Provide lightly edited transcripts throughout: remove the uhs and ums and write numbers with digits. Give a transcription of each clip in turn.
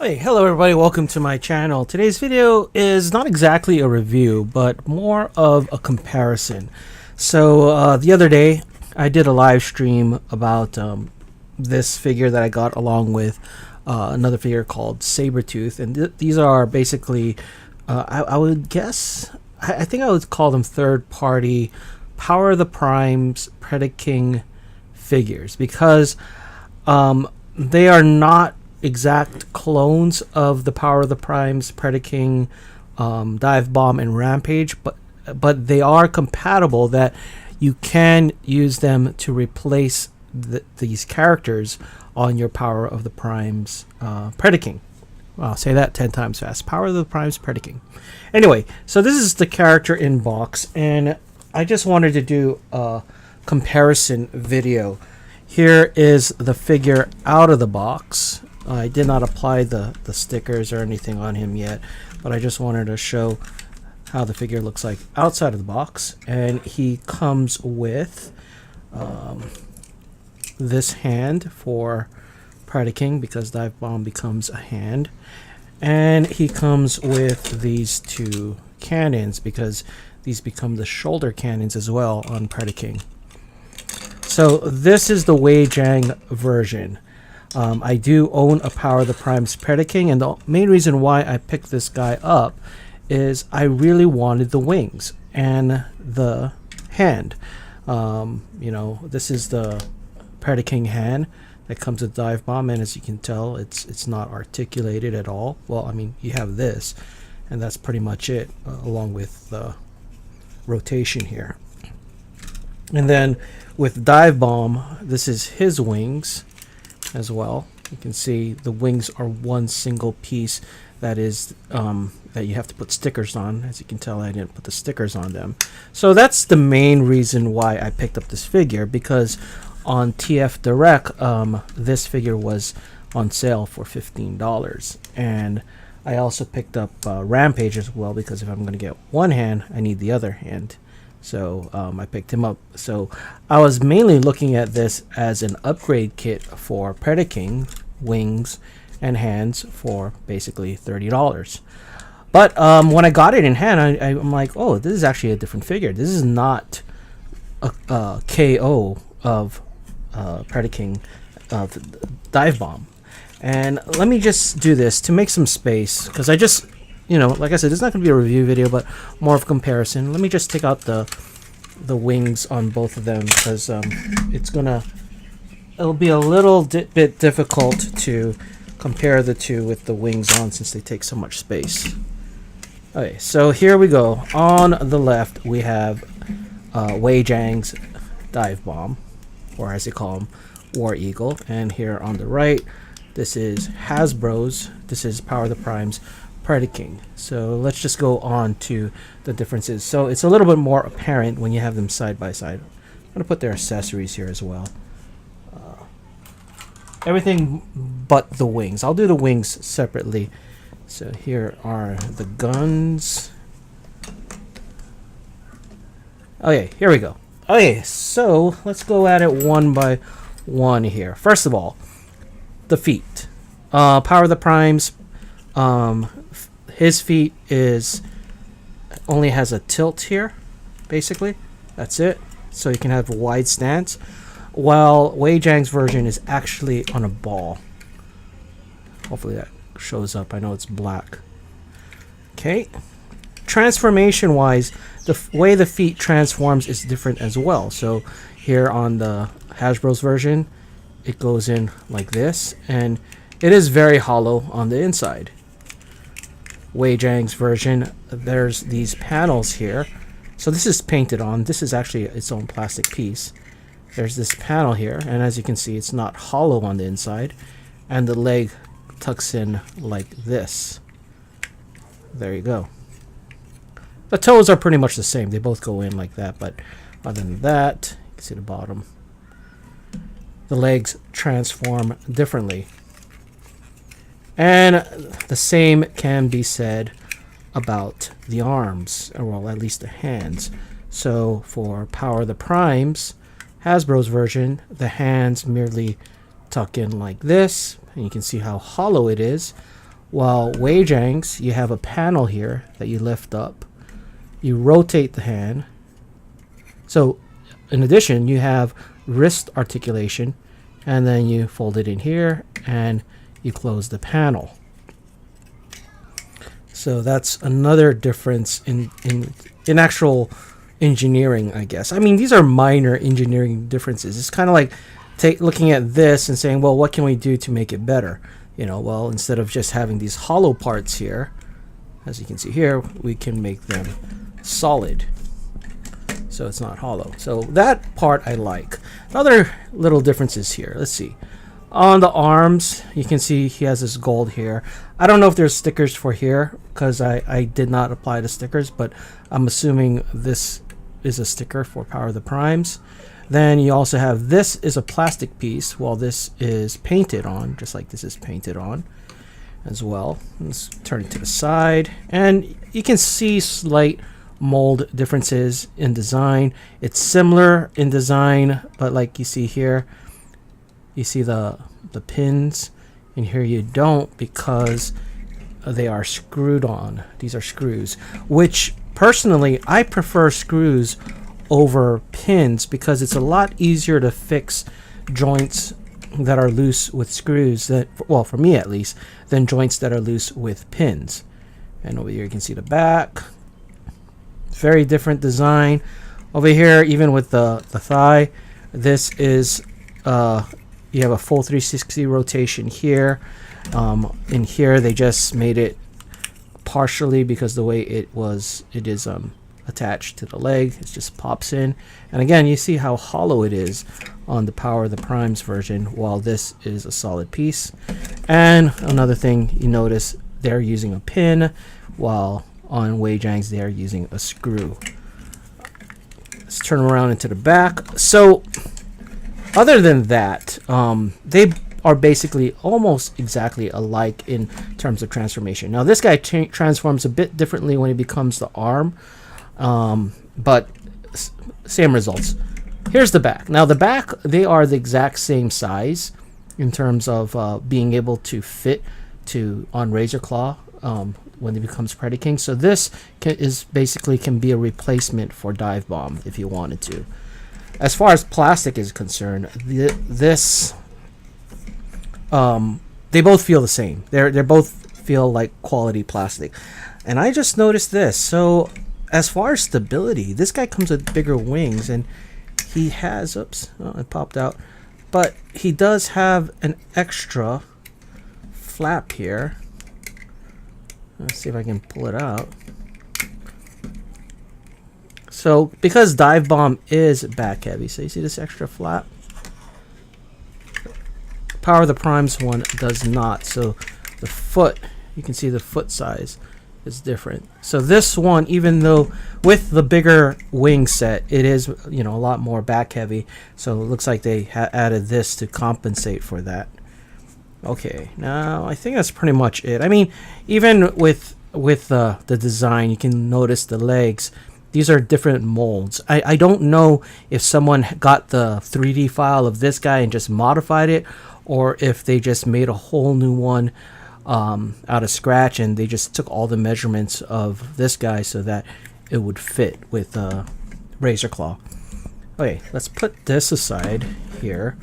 Hey, hello everybody, welcome to my channel. Today's video is not exactly a review, but more of a comparison. So the other day, I did a live stream about this figure that I got along with another figure called Sabretooth. And these are basically, I would guess, I think I would call them third-party Power of the Primes Predaking figures, because they are not exact clones of the Power of the Primes, Predaking, Divebomb, and Rampage, but they are compatible that you can use them to replace these characters on your Power of the Primes Predaking. I'll say that 10 times fast. Power of the Primes Predaking. Anyway, so this is the character in box, and I just wanted to do a comparison video. Here is the figure out of the box. I did not apply the stickers or anything on him yet, but I just wanted to show how the figure looks like outside of the box. And he comes with this hand for Predaking, because Divebomb becomes a hand. And he comes with these two cannons, because these become the shoulder cannons as well on Predaking. So this is the Weijiang version. I do own a Power of the Primes Predaking, and the main reason why I picked this guy up is I really wanted the wings and the hand. You know, this is the Predaking hand that comes with Divebomb, and as you can tell, it's not articulated at all. Well, I mean, you have this, and that's pretty much it, along with the rotation here. And then with Divebomb, this is his wings as well. You can see the wings are one single piece that is that you have to put stickers on. As you can tell, I didn't put the stickers on them. So that's the main reason why I picked up this figure, because on TF Direct this figure was on sale for $15. And I also picked up Rampage as well, because if I'm going to get one hand, I need the other hand. So I picked him up. So I was mainly looking at this as an upgrade kit for Predaking, wings and hands, for basically $30. But when I got it in hand, I'm like, oh, this is actually a different figure. This is not a KO of Predaking Divebomb. And let me just do this to make some space, because I just, you know, like I said, it's not going to be a review video, but more of a comparison. Let me just take out the wings on both of them, because it'll be a little bit difficult to compare the two with the wings on, since they take so much space. Okay, so here we go. On the left, we have Weijiang's Divebomb, or as they call him, War Eagle. And here on the right, this is Hasbro's. This is Power of the Primes Predaking. So let's just go on to the differences. So it's a little bit more apparent when you have them side by side. I'm going to put their accessories here as well. Everything but the wings. I'll do the wings separately. So here are the guns. Okay, here we go. Okay, so let's go at it one by one here. First of all, the feet. Power of the Primes. His feet only has a tilt here, basically. That's it. So you can have a wide stance. While Weijiang's version is actually on a ball. Hopefully that shows up. I know it's black. Okay. Transformation wise, the way the feet transforms is different as well. So here on the Hasbro's version, it goes in like this, and it is very hollow on the inside. Weijiang's version, there's these panels here. So this is painted on. This is actually its own plastic piece. There's this panel here, and as you can see, it's not hollow on the inside, and the leg tucks in like this. There you go. The toes are pretty much the same. They both go in like that, but other than that, you can see the bottom. The legs transform differently. And the same can be said about the arms, or well, at least the hands. So for Power of the Primes, Hasbro's version, the hands merely tuck in like this, and you can see how hollow it is. While Weijiang's, you have a panel here that you lift up. You rotate the hand. So in addition, you have wrist articulation, and then you fold it in here and you close the panel. So that's another difference in actual engineering, I guess. I mean, these are minor engineering differences. It's kind of like looking at this and saying, well, what can we do to make it better? You know, well, instead of just having these hollow parts here, as you can see here, we can make them solid. So it's not hollow. So that part I like. Other little differences here. Let's see. On the arms, you can see he has this gold here. I don't know if there's stickers for here because I did not apply the stickers, but I'm assuming this is a sticker for Power of the Primes. Then you also have this is a plastic piece while this is painted on, just like this is painted on as well. Let's turn it to the side, and you can see slight mold differences in design. It's similar in design, but like you see here, you see the pins, and here you don't because they are screwed on. These are screws, which personally I prefer screws over pins because it's a lot easier to fix joints that are loose with screws, that, well, for me at least, than joints that are loose with pins. And over here you can see the back. Very different design. Over here, even with the thigh, this is you have a full 360 rotation here. In here they just made it partially because the way it is attached to the leg, it just pops in. And again, you see how hollow it is on the Power of the Primes version, while this is a solid piece. And another thing you notice, they're using a pin, while on Weijiang's they're using a screw. Let's turn around into the back. So other than that, they are basically almost exactly alike in terms of transformation. Now this guy transforms a bit differently when he becomes the arm, but same results. Here's the back. Now the back, they are the exact same size in terms of being able to fit on Razor Claw when it becomes Predaking. So this is basically can be a replacement for Divebomb if you wanted to. As far as plastic is concerned, they both feel the same. They both feel like quality plastic. And I just noticed this. So as far as stability, this guy comes with bigger wings, and he has, oops, oh, it popped out, but he does have an extra flap here. Let's see if I can pull it out. So because Divebomb is back heavy, so you see this extra flap? Power of the Primes one does not. So the foot, you can see the foot size is different. So this one, even though with the bigger wing set, it is, you know, a lot more back heavy. So it looks like they added this to compensate for that. Okay, now I think that's pretty much it. I mean, even with the design, you can notice the legs. These are different molds. I don't know if someone got the 3D file of this guy and just modified it, or if they just made a whole new one out of scratch and they just took all the measurements of this guy so that it would fit with Razor Claw. Okay, let's put this aside here.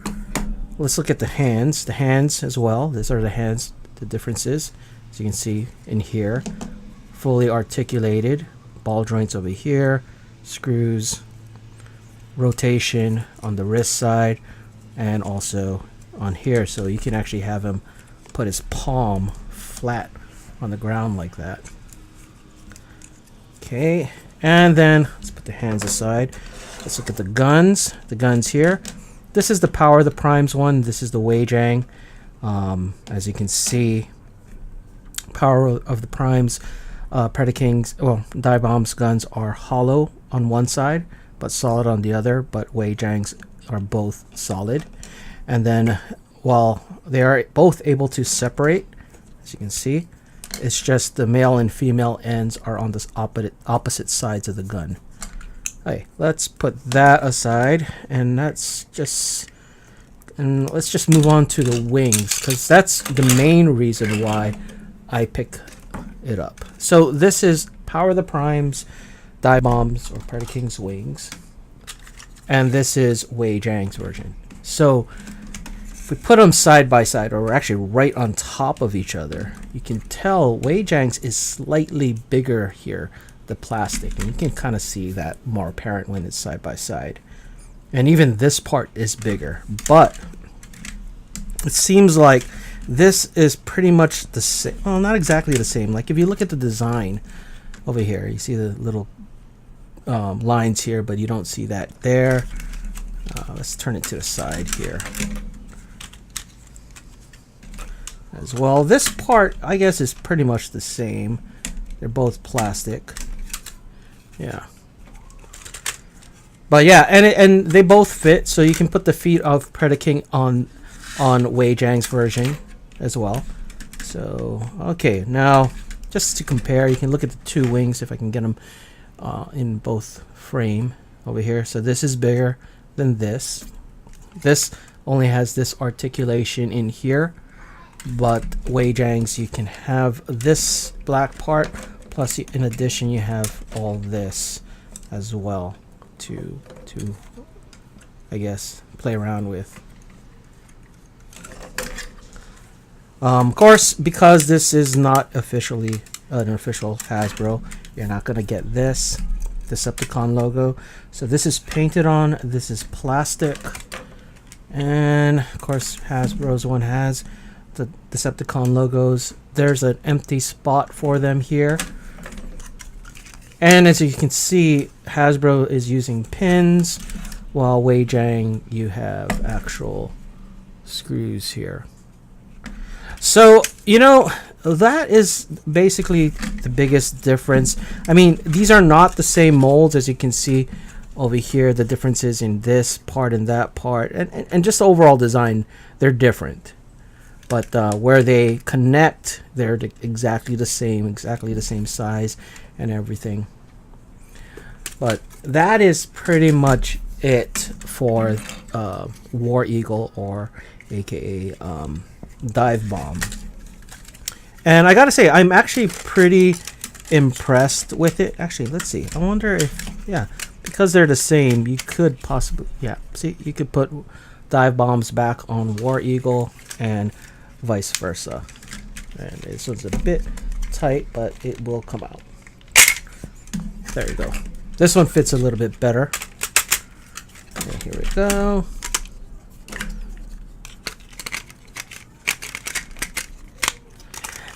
Let's look at the hands. The hands as well. These are the hands, the differences. As you can see in here, fully articulated. Ball joints over here, screws, rotation on the wrist side, and also on here, so you can actually have him put his palm flat on the ground like that. Okay, and then let's put the hands aside. Let's look at the guns. The guns here. This is the Power of the Primes one. This is the Weijiang. As you can see, Power of the Primes, Predaking's, well, Divebomb's guns are hollow on one side, but solid on the other. But Weijiang's are both solid. And then, while they are both able to separate, as you can see, it's just the male and female ends are on the opposite sides of the gun. Okay, let's put that aside, and let's just move on to the wings, because that's the main reason why I pick it up. So this is Power the Primes, Divebomb's or Predaking's wings, and this is Weijiang's version. So if we put them side by side, or actually right on top of each other, you can tell Weijiang's is slightly bigger here, the plastic, and you can kind of see that more apparent when it's side by side. And even this part is bigger, but it seems like this is pretty much the same. Well, not exactly the same. Like if you look at the design over here, you see the little lines here, but you don't see that there. Let's turn it to the side here as well. This part, I guess, is pretty much the same. They're both plastic. Yeah. But yeah, and they both fit, so you can put the feet of Predaking on Weijiang's version as well. So, okay, now just to compare, you can look at the two wings if I can get them in both frame over here. So this is bigger than this. This only has this articulation in here, but Weijiang's, you can have this black part, plus in addition you have all this as well to I guess play around with. Of course, because this is not officially an official Hasbro, you're not gonna get this Decepticon logo. So this is painted on, this is plastic, and of course Hasbro's one has the Decepticon logos. There's an empty spot for them here, and as you can see, Hasbro is using pins, while Weijiang, you have actual screws here. So, you know, that is basically the biggest difference. I mean, these are not the same molds, as you can see over here. The differences in this part and that part, and just overall design, they're different. But where they connect, they're exactly the same size and everything. But that is pretty much it for War Eagle, or aka Divebomb. And I gotta say, I'm actually pretty impressed with it. Actually, let's see. I wonder if, yeah, because they're the same, you could possibly, yeah, see, you could put Divebombs back on War Eagle and vice versa. And this one's a bit tight, but it will come out. There you go. This one fits a little bit better. And here we go.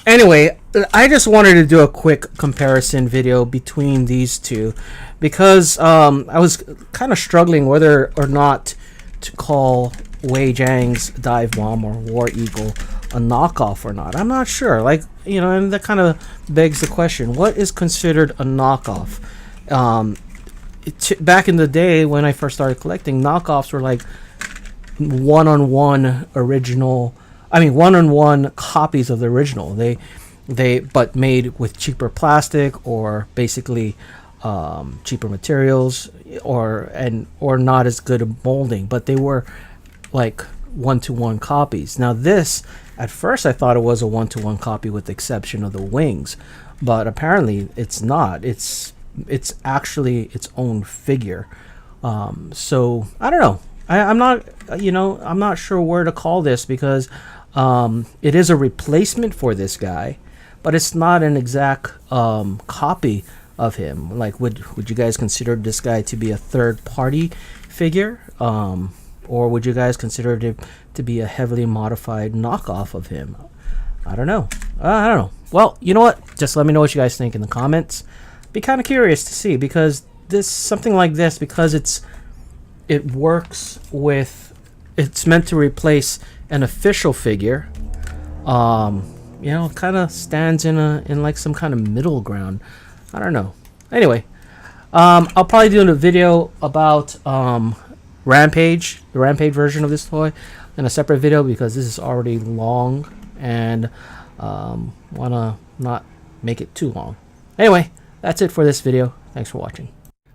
Anyway, I just wanted to do a quick comparison video between these two, because I was kind of struggling whether or not to call Weijiang's Divebomb or War Eagle a knockoff or not. I'm not sure. Like, you know, and that kind of begs the question, what is considered a knockoff? Back in the day when I first started collecting, knockoffs were like one-on-one copies of the original. They but made with cheaper plastic, or basically cheaper materials, or not as good a molding, but they were like one-to-one copies. Now this, at first I thought it was a one-to-one copy with the exception of the wings, but apparently it's not. It's actually its own figure. So I don't know. I'm not sure where to call this, because it is a replacement for this guy, but it's not an exact copy of him. Like, would you guys consider this guy to be a third-party figure, or would you guys consider it to be a heavily modified knockoff of him? I don't know. I don't know. Well, you know what? Just let me know what you guys think in the comments. Be kind of curious to see, because something like this, because it works with, it's meant to replace an official figure. You know, kind of stands in like some kind of middle ground. I don't know. Anyway, I'll probably do a video about Rampage, the Rampage version of this toy, in a separate video, because this is already long, and wanna not make it too long. Anyway, that's it for this video. Thanks for watching.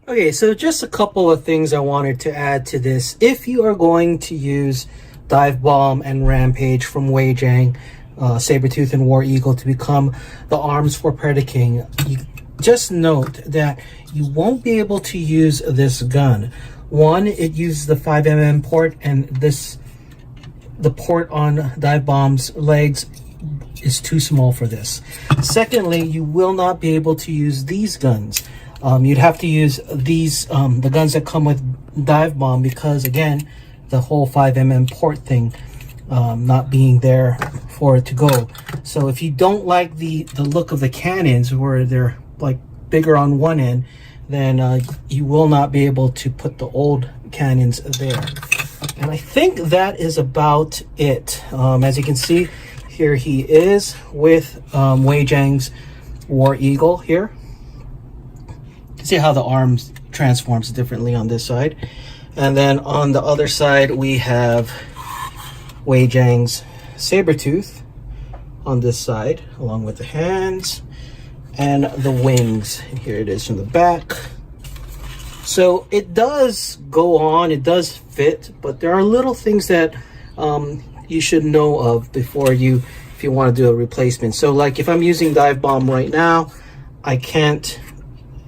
Okay, so just a couple of things I wanted to add to this. If you are going to use Divebomb and Rampage from Weijiang, Sabertooth and War Eagle to become the arms for Predator King. You just note that you won't be able to use this gun. One, it uses the 5mm port, and the port on Divebomb's legs is too small for this. Secondly, you will not be able to use these guns. You'd have to use these, the guns that come with Divebomb, because again, the whole 5mm port thing not being there for it to go. So if you don't like the look of the cannons, where they're like bigger on one end, then you will not be able to put the old cannons there. And I think that is about it. As you can see, here he is with Weijiang's War Eagle here. See how the arms transforms differently on this side. And then on the other side, we have Weijiang's Sabertooth on this side, along with the hands and the wings. And here it is from the back. So it does go on, it does fit, but there are little things that you should know of before if you want to do a replacement. So like if I'm using Divebomb right now, I can't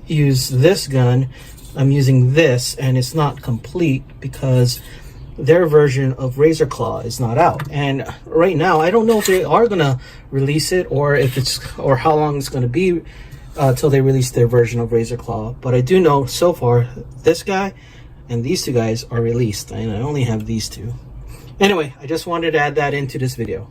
use this gun. I'm using this, and it's not complete because their version of Razor Claw is not out. And right now, I don't know if they are gonna release it, or how long it's gonna be till they release their version of Razor Claw. But I do know so far this guy and these two guys are released, and I only have these two. Anyway, I just wanted to add that into this video.